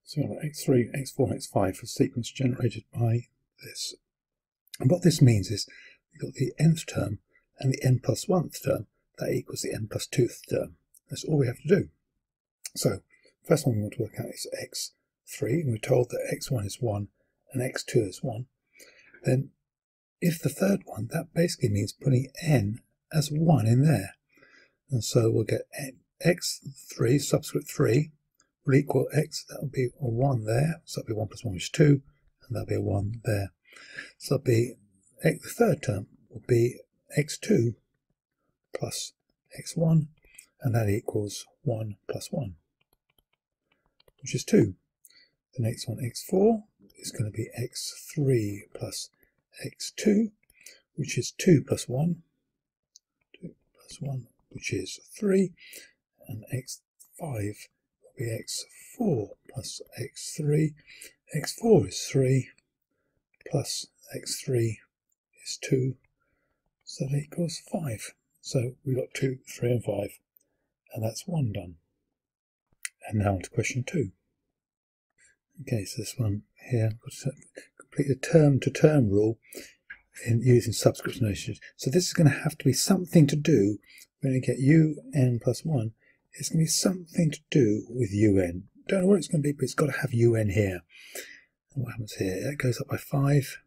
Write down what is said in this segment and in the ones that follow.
So we've got x3, x4, and x5 for sequence generated by this. And what this means is we've got the nth term and the n plus 1th term. That equals the n plus 2th term. That's all we have to do. So first one we want to work out is x3, and we're told that x1 is 1 and x2 is 1. Then if the third one, that basically means putting n as 1 in there. And so we'll get x3 subscript 3 will equal x, that will be a 1 there, so that'll be 1 plus 1 is 2, and that'll be a 1 there. So that'll be the third term will be x2 plus x1, and that equals 1 plus 1, which is 2. The next one, x4, is going to be x3 plus x2, which is 2 plus 1, 2 plus 1, which is 3, and x5 will be x4 plus x3. x4 is 3, plus x3 is 2, so that equals 5. So we've got 2, 3 and 5, and that's 1 done. And now on to question 2. Okay, so this one here, we've got to complete the term-to-term rule in using subscript notation. So this is going to have to be something to do, we're going to get un plus 1, it's going to be something to do with un. Don't know what it's going to be, but it's got to have un here. And what happens here? That goes up by 5,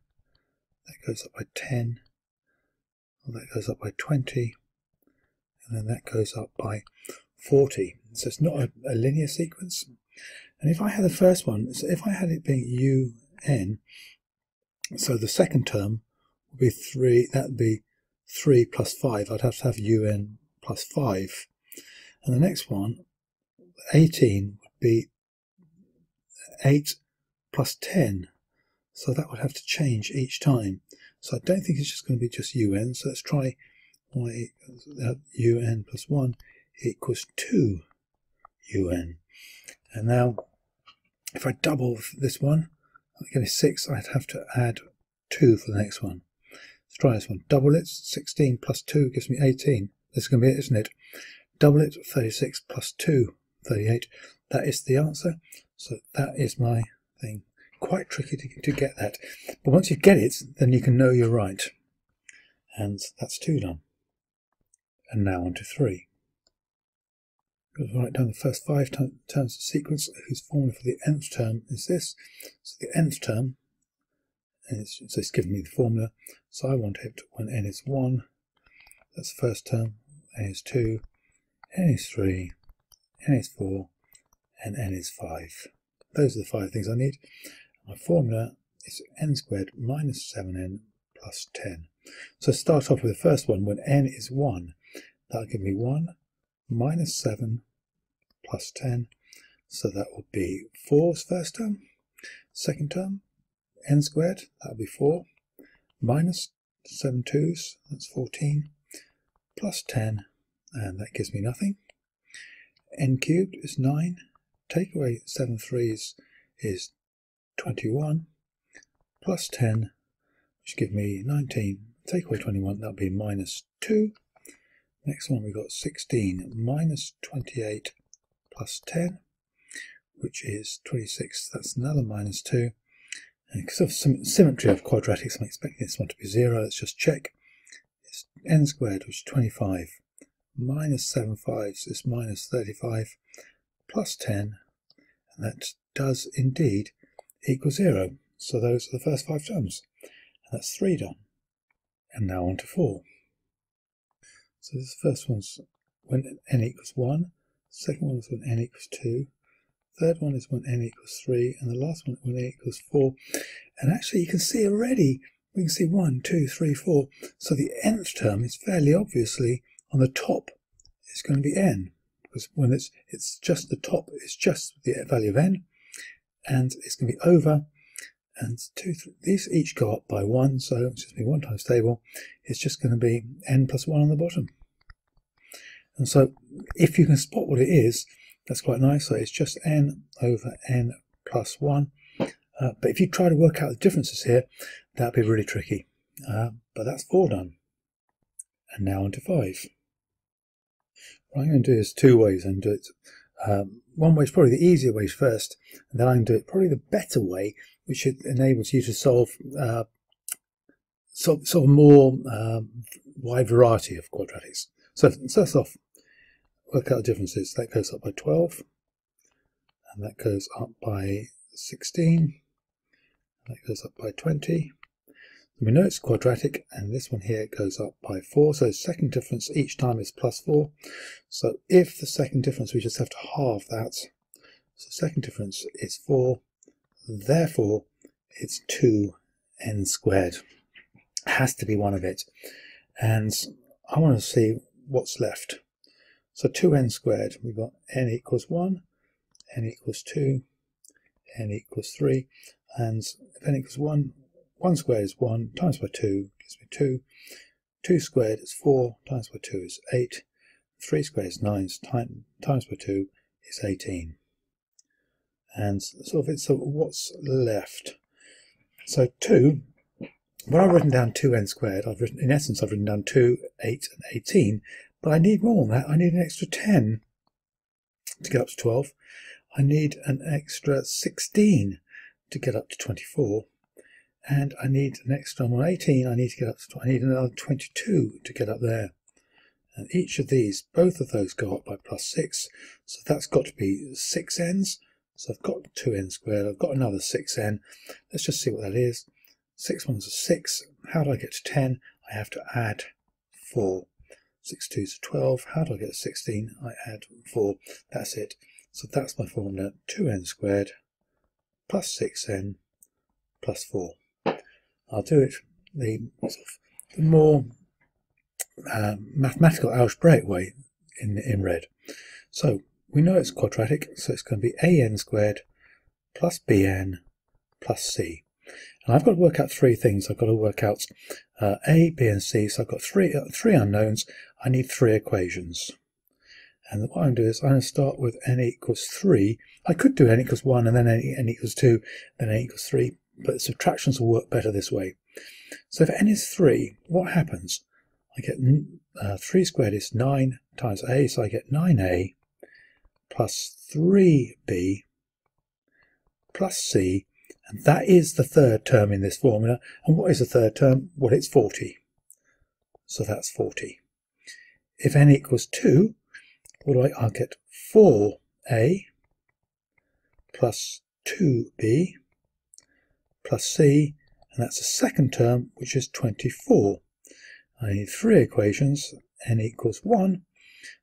that goes up by 10, well, that goes up by 20, and then that goes up by 40. So it's not a linear sequence. And if I had the first one, so if I had it being un, so the second term would be 3, that would be 3 plus 5. I'd have to have un plus 5. And the next one, 18, would be 8 plus 10. So that would have to change each time. So I don't think it's just going to be just un. So let's try un plus 1 equals 2 un. And now if I double this one, that gives me 6. I'd have to add 2 for the next one. Let's try this one. Double it, 16 plus 2 gives me 18. This is going to be it, isn't it? Double it, 36 plus 2, 38. That is the answer. So that is my thing. Quite tricky to get that. But once you get it, then you can know you're right. And that's 2 done. And now on to 3. We'll write down the first 5 terms of sequence, whose formula for the nth term is this. So the nth term, so it's given me the formula. So I want it when n is 1. That's the first term. N is 2. N is 3. N is 4. And n is 5. Those are the 5 things I need. My formula is n squared minus 7n plus 10. So start off with the first one. When n is 1, that'll give me 1 minus 7 plus 10. So that will be 4's first term. Second term, n squared, that'll be 4. Minus 7 2's, that's 14. Plus 10, and that gives me nothing. N cubed is 9. Take away 7 3's is 21. Plus 10, which gives me 19. Take away 21, that'll be minus 2. Next one we've got 16 minus 28 plus 10, which is 26. That's another minus 2. And because of some symmetry of quadratics, I'm expecting this one to be 0. Let's just check. It's n squared, which is 25, minus 7 5's is minus 35, plus 10, and that does indeed equal 0. So those are the first 5 terms. And that's 3 done. And now on to 4. So this first one's when n equals 1, second one is when n equals 2, third one is when n equals 3, and the last one when n equals 4. And actually you can see already, we can see 1, 2, 3, 4. So the nth term is fairly obviously on the top, it's going to be n, because when it's just the top, it's just the value of n, and it's going to be over, and 2, 3, these each go up by 1, so it's just be 1 times table. It's just going to be n plus 1 on the bottom. And so if you can spot what it is, that's quite nice. So it's just n over n plus 1. But if you try to work out the differences here, that'd be really tricky. But that's 4 done. And now on to 5. What I'm going to do is 2 ways. I'm going to do it one way is probably the easier way first, and then I can do it probably the better way, which enables you to solve sort of more wide variety of quadratics. So first off, work out the differences. That goes up by 12, and that goes up by 16, and that goes up by 20. We know it's quadratic, and this one here goes up by 4, so second difference each time is plus 4. So if the second difference, we just have to halve that. So second difference is 4, therefore it's 2n squared. It has to be one of it. And I want to see what's left. So 2n squared, we've got n equals 1, n equals 2, n equals 3, and if n equals 1, 1 squared is 1, times by 2 gives me 2, 2 squared is 4, times by 2 is 8, 3 squared is 9, times by 2 is 18. And so what's left? So 2, when I've written down 2n squared, in essence I've written down 2, 8 and 18, but I need more than that. I need an extra 10 to get up to 12. I need an extra 16 to get up to 24. And I need an extra 18, I need to get up to, I need another 22 to get up there. And each of these, both of those go up by plus 6, so that's got to be 6n's. So I've got 2n squared, I've got another 6n. Let's just see what that is. 6 ones are 6. How do I get to 10? I have to add 4. 6 2s are 12. How do I get to 16? I add 4. That's it. So that's my formula, 2n squared plus 6n plus 4. I'll do it the more mathematical algebraic way in red. So we know it's quadratic, so it's going to be an squared plus bn plus c. And I've got to work out three things. I've got to work out a, b and c, so I've got three unknowns. I need three equations. And what I'm going to do is I'm going to start with n equals 3. I could do n equals 1 and then n equals 2, then n equals 3, but subtractions will work better this way. So if n is 3, what happens? I get 3 squared is 9 times a, so I get 9a plus 3b plus c, and that is the third term in this formula. And what is the third term? Well, it's 40. So that's 40. If n equals 2, what do I'll get 4a plus 2b plus c, and that's the second term, which is 24. I need three equations, n equals 1,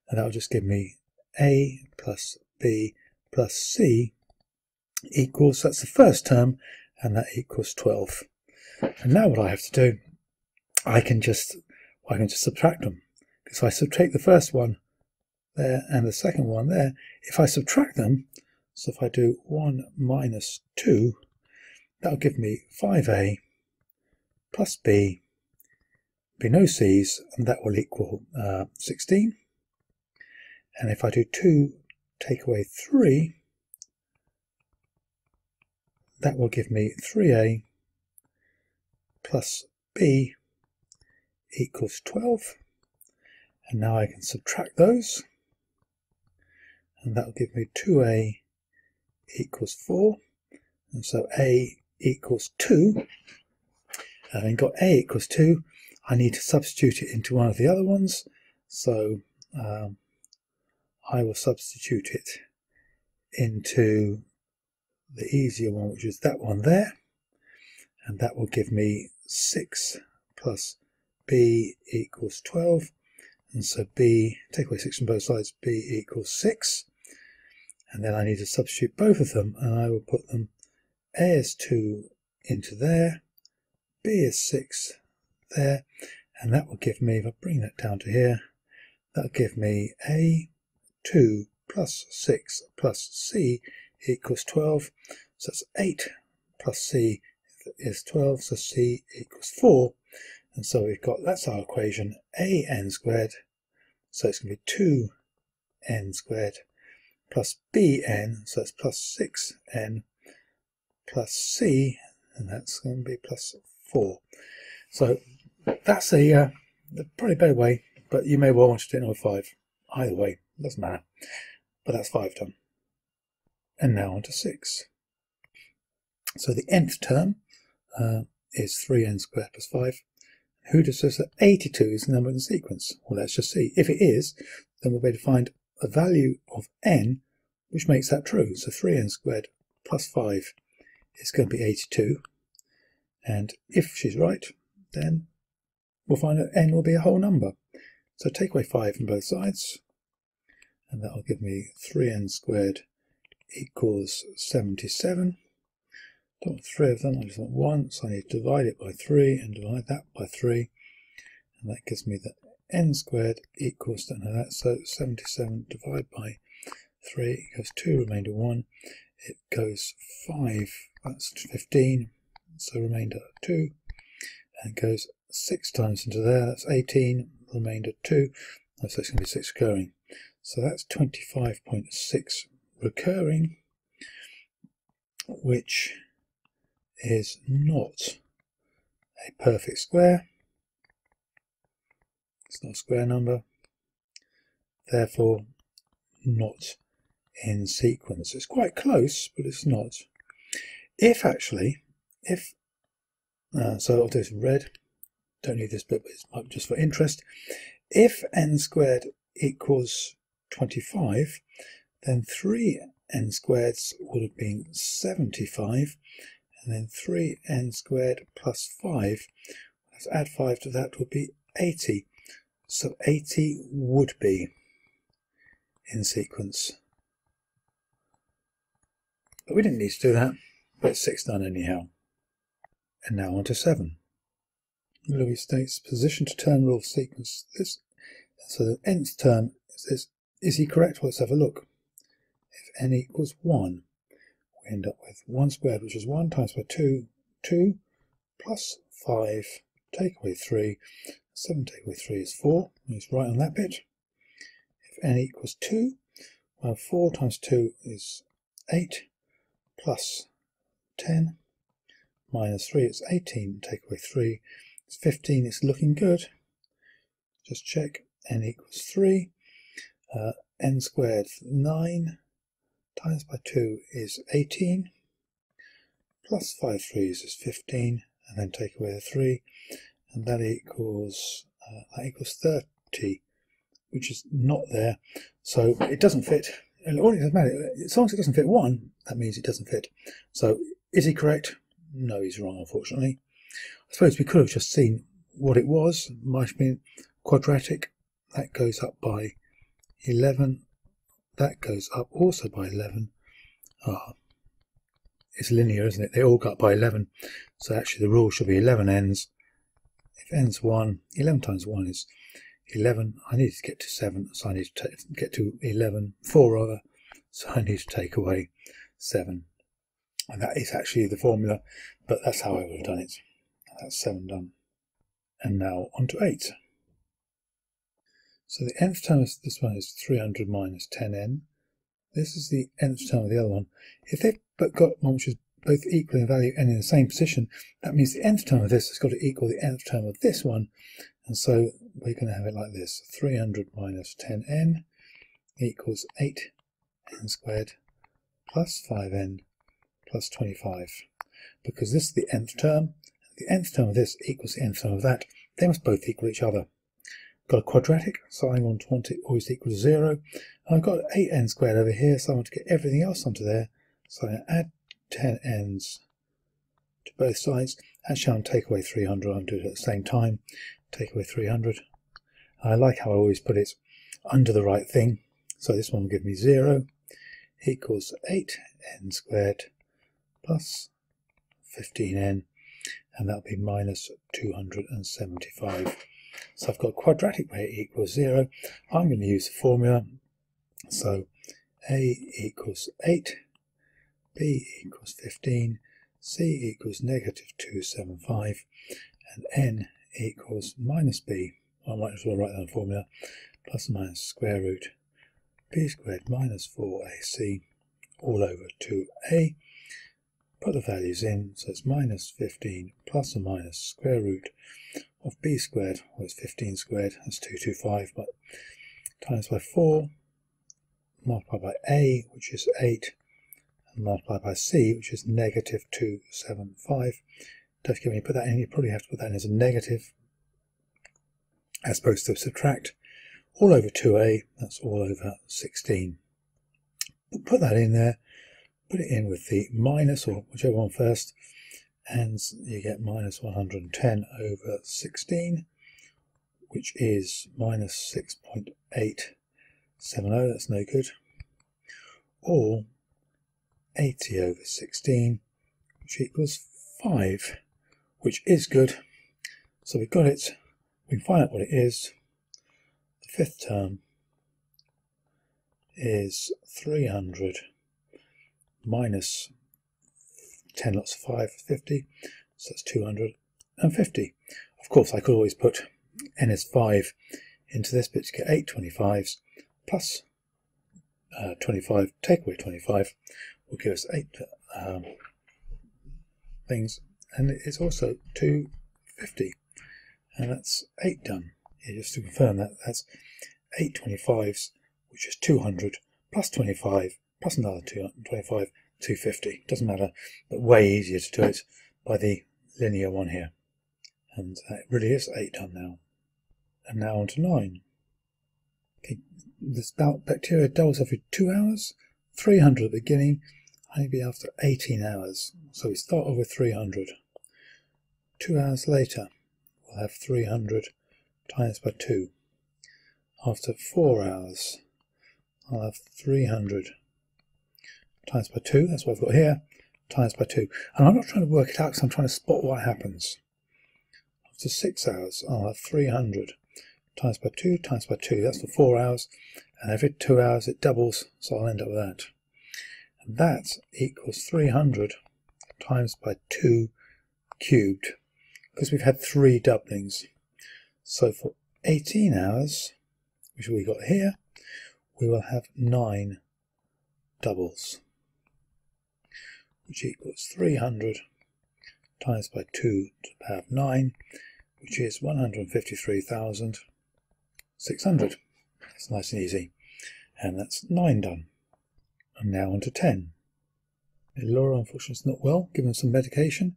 and that will just give me a plus b plus c equals, that's the first term, and that equals 12. And now what I have to do, I can just subtract them. Because if I subtract the first one there and the second one there, if I subtract them, so if I do 1 minus 2, that'll give me 5a plus b, be no c's, and that will equal 16. And if I do 2 take away 3, that will give me 3a plus b equals 12. And now I can subtract those, and that will give me 2a equals 4. And so a equals 2. Having got a equals 2, I need to substitute it into one of the other ones. So I will substitute it into the easier one, which is that one there. And that will give me 6 plus b equals 12. And so b, take away 6 from both sides, b equals 6. And then I need to substitute both of them, and I will put them a is 2 into there, b is 6 there, and that will give me, if I bring that down to here, that will give me a 2 plus 6 plus c equals 12. So that's 8 plus c is 12, so c equals 4. And so we've got, that's our equation, a n squared, so it's going to be 2n squared, plus bn, so it's plus 6n, plus c, and that's going to be plus 4. So that's a probably better way, but you may well want to do it with 5. Either way, doesn't matter. But that's 5 done. And now on to 6. So the nth term is 3n squared plus 5. Who just says that 82 is the number in the sequence? Well, let's just see. If it is, then we'll be able to find a value of n which makes that true. So 3n squared plus 5 is going to be 82. And if she's right, then we'll find that n will be a whole number. So take away 5 from both sides, and that will give me 3n squared equals 77. Don't want 3 of them, I just want 1, so I need to divide it by 3 and divide that by 3, and that gives me that n squared equals, don't know that, so 77 divided by 3, it goes 2, remainder 1, it goes 5, that's 15, so remainder 2, and it goes 6 times into there, that's 18, remainder 2, so it's going to be 6 recurring. So that's 25.6 recurring, which is not a perfect square. It's not a square number, therefore not in sequence. It's quite close, but it's not. If actually, so I'll do this in red, don't need this bit, but it's just for interest. If n squared equals 25, then 3n squareds would have been 75, and then 3n squared plus 5, let's add 5 to that, would be 80. So 80 would be in sequence. But we didn't need to do that, but it's 6 done anyhow. And now on to 7. Louis states position to term rule sequence. This, so the nth term is this. Is he correct? Well, let's have a look. If n equals 1, we end up with 1 squared, which is 1 times by 2, 2, plus 5, take away 3, 7 take away 3 is 4, he's right on that bit. If n equals 2, well, 4 times 2 is 8, plus 10, minus 3 is 18, take away 3, it's 15, it's looking good. Just check, n equals 3, n squared 9, times by 2 is 18, plus 5 threes is 15, and then take away the 3, and that equals 30, which is not there, so it doesn't fit. And all it doesn't matter, as long as it doesn't fit 1, that means it doesn't fit. So is he correct? No, he's wrong, unfortunately. I suppose we could have just seen what it was. It might have been quadratic. That goes up by 11. That goes up also by 11. It's linear, isn't it? They all go up by 11. So actually the rule should be 11 n's. If n's 1, 11 times 1 is 11. I need to get to 7, so I need to get to 11, 4 rather. So I need to take away 7. And that is actually the formula, but that's how I would have done it. That's 7 done. And now on to 8. So the nth term of this one is 300 minus 10n. This is the nth term of the other one. If they've got one which is both equal in value and in the same position, that means the nth term of this has got to equal the nth term of this one. And so we're going to have it like this. 300 minus 10n equals 8n squared plus 5n plus 25. Because this is the nth term, the nth term of this equals the nth term of that. They must both equal each other. Got a quadratic, so I want it always to equal 0. And I've got 8n squared over here, so I want to get everything else onto there. So I add 10 n's to both sides. Actually, I'll take away 300. I'll do it at the same time. Take away 300. I like how I always put it under the right thing. So this one will give me 0 equals 8n squared plus 15n, and that'll be minus 275. So I've got a quadratic where it equals 0. I'm going to use the formula. So a equals 8, b equals 15, c equals negative 275, and n equals minus b. I might as well write down the formula. Plus or minus square root b squared minus 4ac all over 2a. Put the values in, so it's minus 15 plus or minus square root of b squared, well it's 15 squared, that's 225, but times by 4, multiplied by a, which is 8, and multiply by c, which is negative 275. Don't forget when you put that in, you probably have to put that in as a negative as opposed to subtract. All over 2a, that's all over 16. Put that in there, put it in with the minus, or whichever one first, and you get minus 110 over 16, which is minus 6.870, that's no good, or 80 over 16, which equals 5, which is good. So we've got it. We can find out what it is. The fifth term is 300 minus 10 lots of 5, 50, so that's 250. Of course, I could always put n as 5 into this bit to get 8 25s, plus 25, take away 25, will give us 8 things, and it's also 250, and that's 8 done. Yeah, just to confirm that, that's 8 25s, which is 200, plus 25, plus another 225, 250. Doesn't matter, but way easier to do it by the linear one here. And that really is 8 done now. And now on to 9. Okay, this bacteria doubles every 2 hours, 300 at the beginning, maybe after 18 hours. So we start off with 300. 2 hours later, we'll have 300 times by 2. After 4 hours, I'll have 300 times by 2, that's what I've got here, times by 2. And I'm not trying to work it out because I'm trying to spot what happens. After 6 hours, I'll have 300 times by 2 times by 2, that's for 4 hours, and every 2 hours it doubles, so I'll end up with that. And that equals 300 times by 2 cubed, because we've had 3 doublings. So for 18 hours, which we got here, we will have 9 doubles, which equals 300 times by 2 to the power of 9, which is 153,600. It's nice and easy. And that's 9 done. And now on to 10. Laura, unfortunately, is not well, given some medication.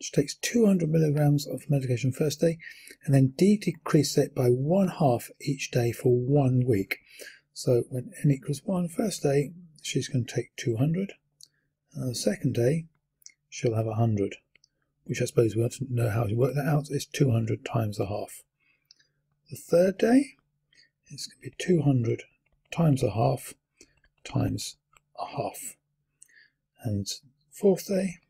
She takes 200 milligrams of medication first day, and then decreases it by 1/2 each day for 1 week. So when n equals 1 first day, she's going to take 200. And the second day, she'll have 100, which I suppose we want to know how to work that out, is 200 times 1/2. The third day, it's going to be 200 times 1/2 times 1/2. And fourth day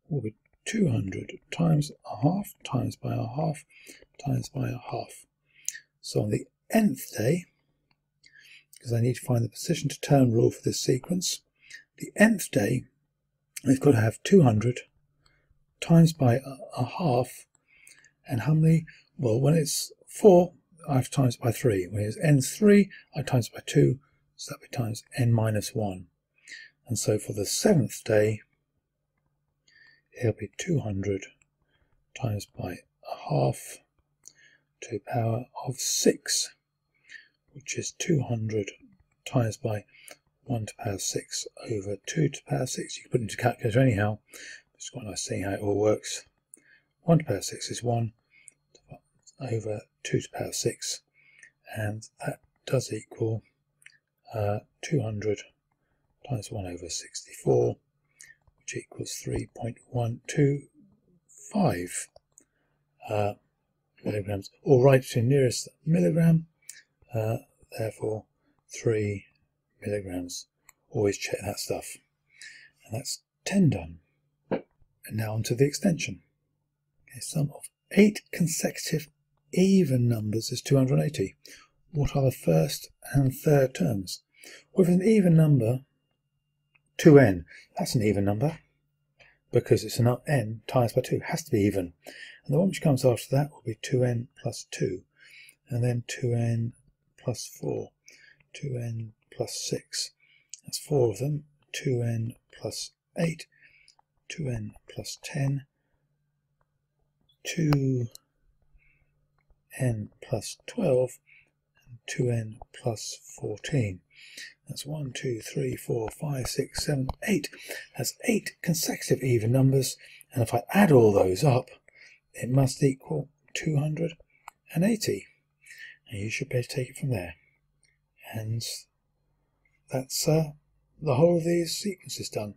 will be 200 times 1/2 times by 1/2 times by 1/2. So on the nth day, because I need to find the position to turn rule for this sequence, the nth day, we've got to have 200 times by 1/2, and how many? Well, when it's 4, I have to times by 3. When it's n's 3, I times by 2, so that would be times n minus 1. And so for the 7th day, it'll be 200 times by 1/2 to the power of 6, which is 200 times by 1 to the power of 6 over 2 to the power of 6. You can put it into a calculator anyhow. It's quite nice seeing how it all works. 1 to the power of 6 is 1 over 2 to the power of 6, and that does equal 200 times 1 over 64, which equals 3.125 milligrams, or right to nearest milligram, therefore 3 milligrams. Always check that stuff. And that's 10 done. And now onto the extension. Okay, sum of 8 consecutive even numbers is 280. What are the first and third terms? With an even number, 2n, that's an even number, because it's an n times by 2, it has to be even. And the one which comes after that will be 2n plus 2, and then 2n plus 4, 2n plus 6, that's 4 of them, 2n plus 8, 2n plus 10, 2n plus 12, and 2n plus 14. That's 1, 2, 3, 4, 5, 6, 7, 8. That's 8 consecutive even numbers, and if I add all those up, it must equal 280. And you should be able to take it from there. And that's the whole of these sequences done.